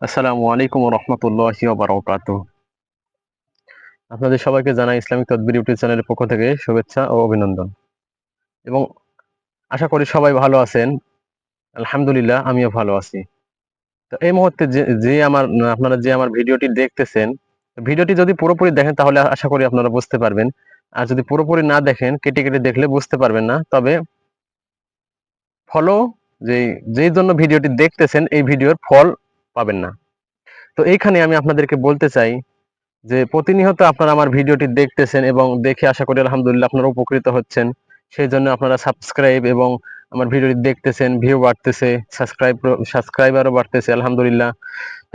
আসসালামু আলাইকুম রহমতুল্লাহি ওয়া বারাকাতুহু। আপনাদের সবাইকে জানাই ইসলামিক তদবির ইউটিউব চ্যানেলের পক্ষ থেকে শুভেচ্ছা ও অভিনন্দন এবং আশা করি সবাই ভালো আছেন। আলহামদুলিল্লাহ আমিও ভালো আছি। তো এই মুহূর্তে আপনারা যে আমার ভিডিওটি দেখতেছেন, ভিডিওটি যদি পুরোপুরি দেখেন তাহলে আশা করি আপনারা বুঝতে পারবেন। আর যদি পুরোপুরি না দেখেন, কেটে, কেটে দেখলে বুঝতে পারবেন না। তবে ফলো যেই জন্য ভিডিওটি দেখতেছেন এই ভিডিওর ফল পাবেন না। তো এইখানে আমি আপনাদেরকে বলতে চাই যে প্রতিনিয়ত আপনারা আমার ভিডিওটি দেখতেছেন এবং দেখে আশা করি আলহামদুলিল্লাহ আপনারা উপকৃত হচ্ছেন। সেই জন্য আপনারা সাবস্ক্রাইব এবং আমার ভিডিওটি দেখতেছেন, ভিউ বাড়তেছে, সাবস্ক্রাইবারও বাড়তেছে আলহামদুলিল্লাহ।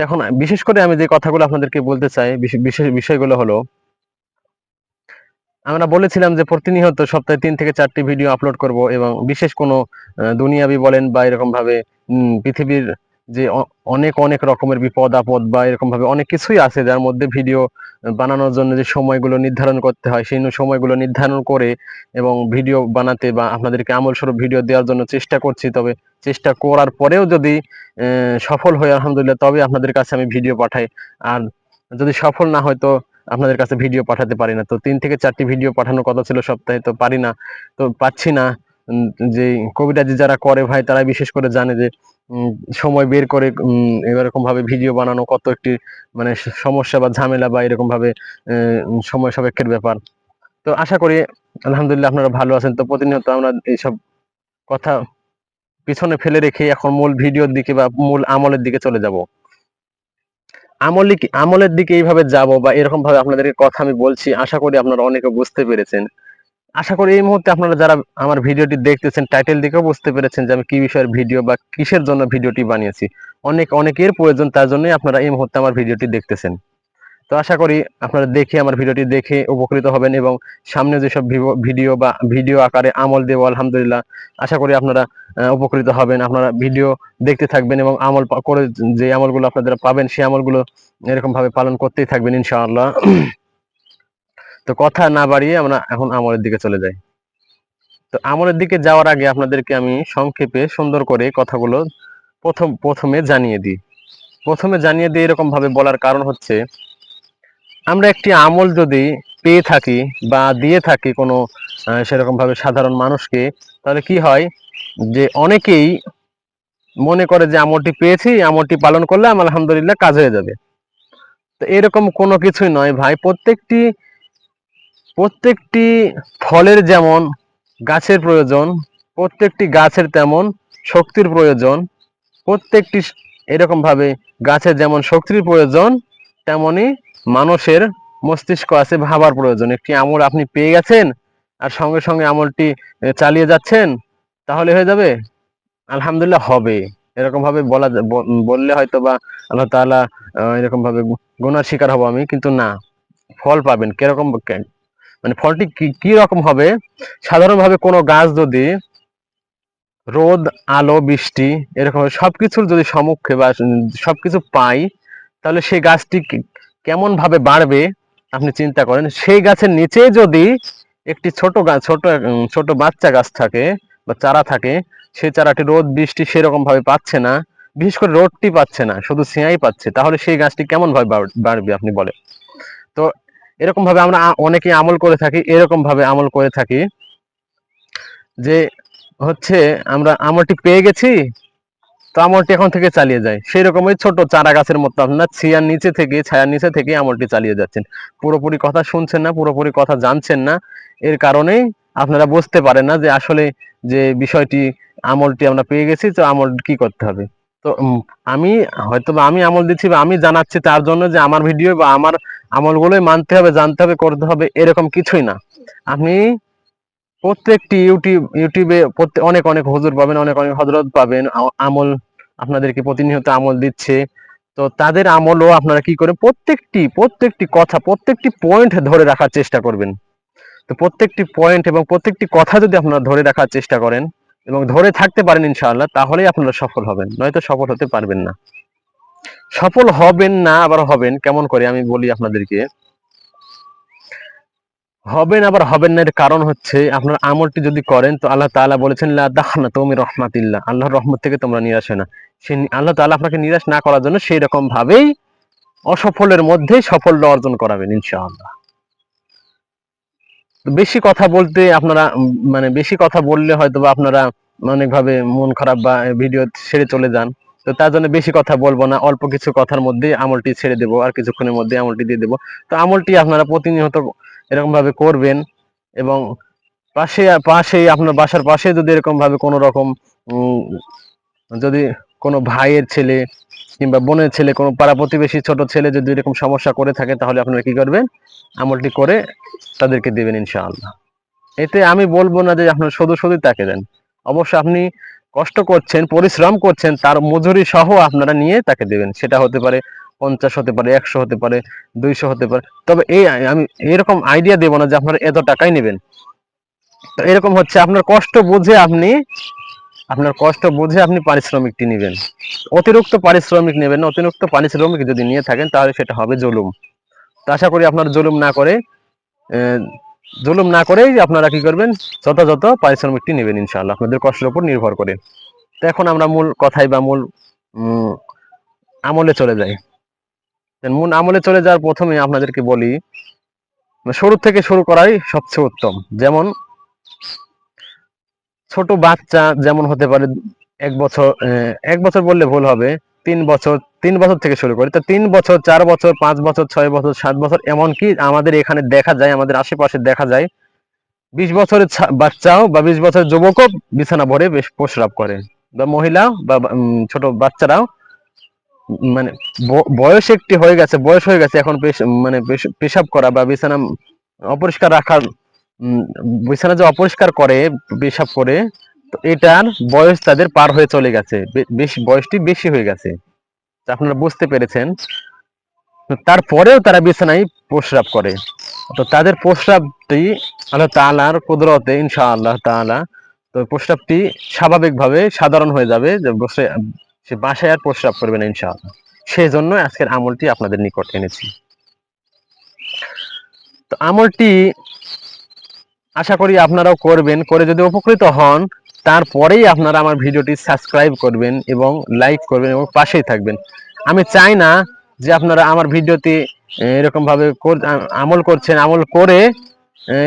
এখন বিশেষ করে আমি যে কথাগুলো আপনাদেরকে বলতে চাই, বিশেষ বিষয়গুলো হলো, আমরা বলেছিলাম যে প্রতিনিয়ত সপ্তাহে ৩ থেকে ৪টি ভিডিও আপলোড করব এবং বিশেষ কোনো দুনিয়াবি বলেন বা এরকম ভাবে পৃথিবীর যে অনেক অনেক রকমের বিপদ আপদ বা এরকম ভাবে অনেক কিছুই আছে যার মধ্যে ভিডিও বানানোর জন্য যে সময়গুলো নির্ধারণ করতে হয় সেই সময়গুলো নির্ধারণ করে এবং ভিডিও বানাতে বা আপনাদেরকে আমল স্বরূপ ভিডিও দেওয়ার জন্য চেষ্টা করছি। তবে চেষ্টা করার পরেও যদি সফল হয় আলহামদুলিল্লাহ তবে আপনাদের কাছে আমি ভিডিও পাঠাই। আর যদি সফল না হয় তো আপনাদের কাছে ভিডিও পাঠাতে পারি না। তো ৩ থেকে ৪টি ভিডিও পাঠানোর কথা ছিল সপ্তাহে, তো পারি না, তো পাচ্ছি না। যে কবিরাজি যারা করে ভাই তারা বিশেষ করে জানে যে উম সময় বের করে এরকম ভাবে ভিডিও বানানো কত একটি মানে সমস্যা বা ঝামেলা বা এরকম ভাবে সময় সাপেক্ষের ব্যাপার। তো আশা করি আলহামদুলিল্লাহ আপনারা ভালো আছেন। তো প্রতিনিয়ত আমরা এইসব কথা পিছনে ফেলে রেখে এখন মূল ভিডিওর দিকে বা মূল আমলের দিকে চলে যাব। আমলের দিকে এইভাবে যাব বা এরকম ভাবে আপনাদেরকে কথা আমি বলছি, আশা করি আপনারা অনেকে বুঝতে পেরেছেন। আশা করি এই মুহূর্তে আপনারা যারা আমার ভিডিওটি দেখতেছেন টাইটেল দিকেও বুঝতে পেরেছেন যে আমি কি বিষয়ের ভিডিও বা কিসের জন্য ভিডিওটি বানিয়েছি। অনেকের প্রয়োজন, তার জন্যই আপনারা এই মুহূর্তে আমার ভিডিওটি দেখতেছেন। তো আশা করি আপনারা দেখে আমার ভিডিওটি দেখে উপকৃত হবেন এবং সামনে যেসব ভিডিও বা ভিডিও আকারে আমল দেব আলহামদুলিল্লাহ আশা করি আপনারা উপকৃত হবেন। আপনারা ভিডিও দেখতে থাকবেন এবং আমল করে যে আমলগুলো আপনারা পাবেন সেই আমলগুলো এরকম ভাবে পালন করতেই থাকবেন ইনশাআল্লাহ। তো কথা না বাড়িয়ে আমরা এখন আমলের দিকে চলে যাই। তো আমলের দিকে যাওয়ার আগে আপনাদেরকে আমি সংক্ষেপে সুন্দর করে কথাগুলো প্রথমে জানিয়ে দিই। প্রথমে জানিয়ে দিই এরকম ভাবে বলার কারণ হচ্ছে, আমরা একটি আমল যদি পেয়ে থাকি বা দিয়ে থাকি কোনো সেরকম ভাবে সাধারণ মানুষকে, তাহলে কি হয় যে অনেকেই মনে করে যে আমলটি পেয়েছি, আমলটি পালন করলে আমার আলহামদুলিল্লাহ কাজ হয়ে যাবে। তো এরকম কোনো কিছুই নয় ভাই। প্রত্যেকটি প্রত্যেকটি ফলের যেমন গাছের প্রয়োজন, প্রত্যেকটি গাছের তেমন শক্তির প্রয়োজন, প্রত্যেকটি এরকম ভাবে গাছের যেমন শক্তির প্রয়োজন তেমনি মানুষের মস্তিষ্ক আছে, ভাবার প্রয়োজন। একটি আমল আপনি পেয়ে গেছেন আর সঙ্গে সঙ্গে আমলটি চালিয়ে যাচ্ছেন, তাহলে হয়ে যাবে? আলহামদুলিল্লাহ হবে। এরকম ভাবে বললে হয়তো বা আল্লাহ তাআলা এরকম ভাবে গুনার শিকার হব আমি, কিন্তু না, ফল পাবেন। কিরকম মানে ফলটি কি রকম হবে? সাধারণভাবে কোনো গাছ যদি রোদ, আলো, বৃষ্টি এরকম সবকিছুর যদি সম্মুখে বা সবকিছু পাই, তাহলে সেই গাছটি কেমন ভাবে বাড়বে আপনি চিন্তা করেন। সেই গাছের নিচে যদি একটি ছোট গাছ, ছোট বাচ্চা গাছ থাকে বা চারা থাকে, সেই চারাটি রোদ বৃষ্টি সেরকম ভাবে পাচ্ছে না, বিশেষ করে রোদটি পাচ্ছে না, শুধু ছায়াই পাচ্ছে, তাহলে সেই গাছটি কেমন ভাবে বাড়বে আপনি বলেন? তো এরকম ভাবে আমরা অনেকেই আমল করে থাকি, এরকম ভাবে আমল করে থাকি যে হচ্ছে আমরা আমলটি পেয়ে গেছি, তো আমলটি এখন থেকে চালিয়ে যায়। সেই রকমই ছোট চারা গাছের মতো আপনার ছায়ার নিচে থেকে আমলটি চালিয়ে যাচ্ছেন। পুরোপুরি কথা শুনছেন না, পুরোপুরি কথা জানছেন না। এর কারণেই আপনারা বুঝতে পারেন না যে আসলে যে বিষয়টি আমলটি আমরা পেয়ে গেছি, তো আমল কি করতে হবে। তো আমি হয়তো বা আমি আমল দিচ্ছি বা আমি জানাচ্ছি তার জন্য যে আমার ভিডিও বা আমার আমলগুলোই মানতে হবে, জানতে হবে, করতে হবে এরকম কিছুই না। আপনি প্রত্যেকটি ইউটিউবে অনেক অনেক হুজুর পাবেন, অনেক অনেক হযরত পাবেন, আমল আপনাদেরকে প্রতিনিয়ত আমল দিচ্ছে। তো তাদের আমলও আপনারা কি করে প্রত্যেকটি কথা, প্রত্যেকটি পয়েন্ট ধরে রাখার চেষ্টা করবেন। তো প্রত্যেকটি পয়েন্ট এবং প্রত্যেকটি কথা যদি আপনারা ধরে রাখার চেষ্টা করেন এবং ধরে থাকতে পারেন ইনশাআল্লাহ, তাহলেই আপনারা সফল হবেন, নয়তো সফল হতে পারবেন না। সফল হবেন না আবার হবেন কেমন করে আমি বলি আপনাদেরকে। হবেন আবার হবেন না এর কারণ হচ্ছে, আপনার আমলটি যদি করেন তো আল্লাহ তাআলা বলেছেন লা তাখনাতু মির রাহমাতিল্লাহ, আল্লাহর রহমত থেকে তোমরা নিরাশ হয় না। সে আল্লাহ তাআলা আপনাকে নিরাশ না করার জন্য সেই রকম ভাবেই অসফলের মধ্যে সাফল্য অর্জন করাবেন ইনশাআল্লাহ। বেশি কথা বলতে আপনারা মানে বেশি কথা বললে হয়তো বা আপনারা অনেকভাবে মন খারাপ বা ভিডিও ছেড়ে চলে যান। তো তার জন্য বেশি কথা বলবো না, অল্প কিছু কথার মধ্যে আমলটি ছেড়ে দেবো, আর কিছুক্ষণের মধ্যে আমলটি দিয়ে দেবো। তো আমলটি আপনারা প্রতিনিয়ত এরকম ভাবে করবেন, এবং পাশে পাশে আপনার বাসার পাশে যদি এরকম ভাবে কোনো রকম যদি কোনো ভাইয়ের ছেলে কিংবা বোনের ছেলে, কোনো পাড়া প্রতিবেশী ছোট ছেলে যদি এরকম সমস্যা করে থাকে, তাহলে আপনারা কি করবেন, আমলটি করে তাদেরকে দেবেন ইনশাআল্লাহ। এতে আমি বলবো না যে আপনার শুধু শুধু তাকে দেন, অবশ্য আপনি কষ্ট করছেন, পরিশ্রম করছেন, তার মজুরি সহ আপনারা নিয়ে তাকে দেবেন। সেটা হতে পারে 50, হতে পারে 100, হতে পারে 200 হতে পারে। তবে এই আমি এরকম আইডিয়া দেবো না যে আপনারা এত টাকাই নেবেন। তো এরকম হচ্ছে আপনার কষ্ট বুঝে আপনি পারিশ্রমিকটি নেবেন। অতিরিক্ত পারিশ্রমিক নেবেন না। অতিরিক্ত পারিশ্রমিক যদি নিয়ে থাকেন তাহলে সেটা হবে জুলুম। তো আশা করি আপনার জুলুম না করেই আপনারা কি করবেন, যথাযথ পারিশ্রমিকটি নেবেন ইনশাআল্লাহ, আপনাদের কষ্টের উপর নির্ভর করে। তো এখন আমরা মূল কথায় বা মূল আমলে চলে যাই। মূল আমলে চলে যাওয়ার প্রথমে আপনাদেরকে বলি, শুরু থেকে শুরু করাই সবচেয়ে উত্তম। যেমন ছোট বাচ্চা যেমন হতে পারে 1 বছর, 1 বছর বললে ভুল হবে, 3 বছর, 3 বছর থেকে শুরু করি। তো 3 বছর, 4 বছর, 5 বছর, 6 বছর, 7 বছর, এমনকি আমাদের এখানে দেখা যায়, আমাদের আশেপাশে দেখা যায় 20 বছরের বাচ্চাও বা 20 বছরের যুবকও বিছানা ভরে বেশ প্রস্রাব করে, বা মহিলা বা ছোট বাচ্চারাও মানে বয়স একটি হয়ে গেছে, বয়স হয়ে গেছে এখন মানে পেশাব করা বা বিছানা অপরিষ্কার রাখার, বিছানা যে অপরিষ্কার করে পেশাব করে, তো এটার বয়স তাদের পার হয়ে চলে গেছে, বেশি বয়সটি বেশি হয়ে গেছে। আপনারা বুঝতে পেরেছেন। তারপরেও তারা বিছানায় প্রস্রাব করে। তো তাদের প্রস্রাবটি আল্লাহ তাআলার কুদরতে ইনশাআল্লাহ তাআলা, তো প্রস্রাবটি স্বাভাবিকভাবে সাধারণ হয়ে যাবে, যে সে বাসায় আর প্রস্রাব করবে না ইনশাআল্লাহ। সেই জন্য আজকের আমলটি আপনাদের নিকট এনেছি। তো আমলটি আশা করি আপনারাও করবেন, করে যদি উপকৃত হন, তারপরেই আপনারা আমার ভিডিওটি সাবস্ক্রাইব করবেন এবং লাইক করবেন এবং পাশেই থাকবেন। আমি চাই না যে আপনারা আমার ভিডিওতে এরকম ভাবে আমল করছেন, আমল করে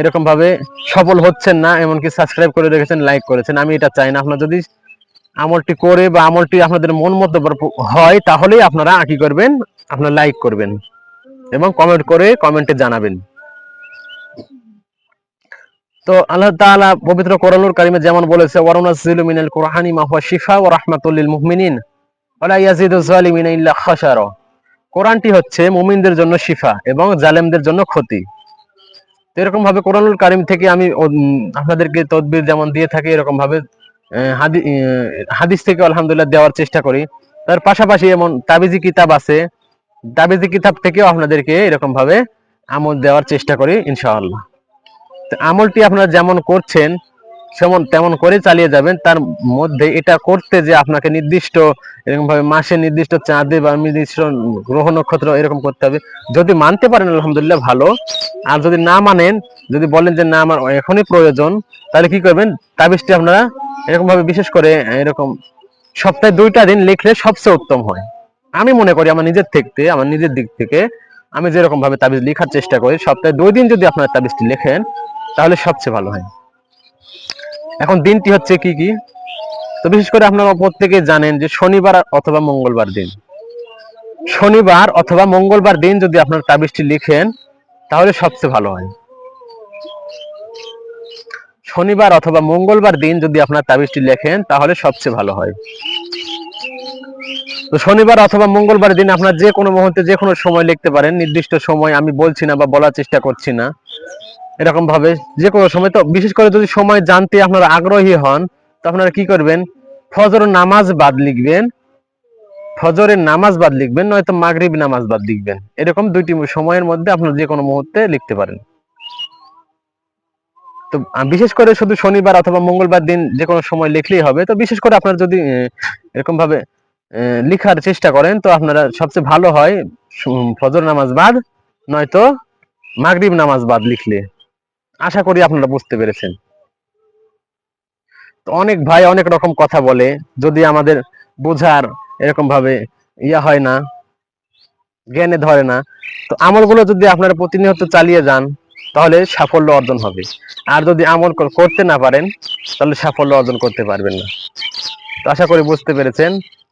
এরকম ভাবে সফল হচ্ছেন না, এমনকি সাবস্ক্রাইব করে রেখেছেন, লাইক করেছেন। আমি এটা চাই না। আপনারা যদি আমলটি করে বা আমলটি আপনাদের মন মতো হয়, তাহলেই আপনারা কি করবেন, আপনারা লাইক করবেন এবং কমেন্ট করে কমেন্টে জানাবেন। তো আল্লাহ তাআলা পবিত্র কোরআনুল কারীমে যেমন বলেছে, ওয়ানুনাজ্জিলু মিনাল কুরআনি মা হুয়া শিফা ওয়া রাহমাতুল লিল মুমিনিন ওয়া লা ইয়াজিদুজ জালিমিনা ইল্লা খাসারা। কোরআনটি হচ্ছে মুমিনদের জন্য শিফা এবং জালেমদের জন্য ক্ষতি। তো এরকম ভাবে কোরআনুল কারীম থেকে আমি আপনাদেরকে তদবির যেমন দিয়ে থাকি, এরকম ভাবে হাদিস থেকে আলহামদুলিল্লাহ দেওয়ার চেষ্টা করি। তার পাশাপাশি এমন তাবিজি কিতাব আছে, তাবিজি কিতাব থেকেও আপনাদেরকে এরকম ভাবে আমল দেওয়ার চেষ্টা করি ইনশাআল্লাহ। আমলটি আপনারা যেমন করছেন তেমন করে চালিয়ে যাবেন। তার মধ্যে এটা করতে যে আপনাকে নির্দিষ্ট এরকম ভাবে মাসে নির্দিষ্ট চাঁদে বা নির্দিষ্ট গ্রহ নক্ষত্র এরকম করতে হবে। যদি মানতে পারেন আলহামদুলিল্লাহ ভালো, আর যদি না মানেন, যদি বলেন যে না আমার এখনই প্রয়োজন, তাহলে কি করবেন, তাবিজটি আপনারা এরকম ভাবে বিশেষ করে এরকম সপ্তাহে 2টা দিন লিখলে সবচেয়ে উত্তম হয়। আমি মনে করি আমার নিজের দিক থেকে আমি যেরকম ভাবে তাবিজ লেখার চেষ্টা করি, সপ্তাহে 2 দিন যদি আপনারা তাবিজটি লেখেন তাহলে সবচেয়ে ভালো হয়। এখন দিনটি হচ্ছে কি কি, তো বিশেষ করে আপনারা প্রত্যেকে জানেন যে শনিবার অথবা মঙ্গলবার দিন, শনিবার অথবা মঙ্গলবার দিন যদি আপনার তাবিজটি লিখেন তাহলে সবচেয়ে ভালো হয়। শনিবার অথবা মঙ্গলবার দিন যদি আপনার তাবিজটি লেখেন তাহলে সবচেয়ে ভালো হয়। তো শনিবার অথবা মঙ্গলবার দিন আপনার যে কোনো মুহূর্তে যে কোনো সময় লিখতে পারেন, নির্দিষ্ট সময় আমি বলছি না বা বলার চেষ্টা করছি না, এরকম ভাবে যে কোনো সময়। তো বিশেষ করে যদি সময় জানতে আপনারা আগ্রহী হন, তো আপনারা কি করবেন, ফজরের নামাজ বাদ লিখবেন, নয়তো মাগরিব নামাজ বাদ লিখবেন। এরকম 2টি সময়ের মধ্যে আপনারা যে কোনো মুহূর্তে লিখতে পারেন। তো বিশেষ করে শুধু শনিবার অথবা মঙ্গলবার দিন যে কোনো সময় লিখলেই হবে। তো বিশেষ করে আপনারা যদি এরকম ভাবে লিখার চেষ্টা করেন, তো আপনারা সবচেয়ে ভালো হয় ফজর নামাজ বাদ নয়তো মাগরিব নামাজ বাদ লিখলে। আশা করি আপনারা বুঝতে পেরেছেন। তো অনেক ভাই অনেক রকম কথা বলে, যদি আমাদের বোঝার এরকম ভাবে ইয়া হয় না, জ্ঞানে ধরে না। তো আমলগুলো যদি আপনারা প্রতিনিয়ত চালিয়ে যান তাহলে সাফল্য অর্জন হবে। আর যদি আমল করতে না পারেন তাহলে সাফল্য অর্জন করতে পারবেন না। তো আশা করি বুঝতে পেরেছেন।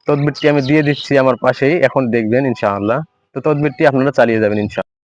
তদবিরটি আমি দিয়ে দিচ্ছি আমার পাশেই, এখন দেখবেন ইনশাআল্লাহ। তো তদবিরটি আপনারা চালিয়ে যাবেন ইনশাআল্লাহ।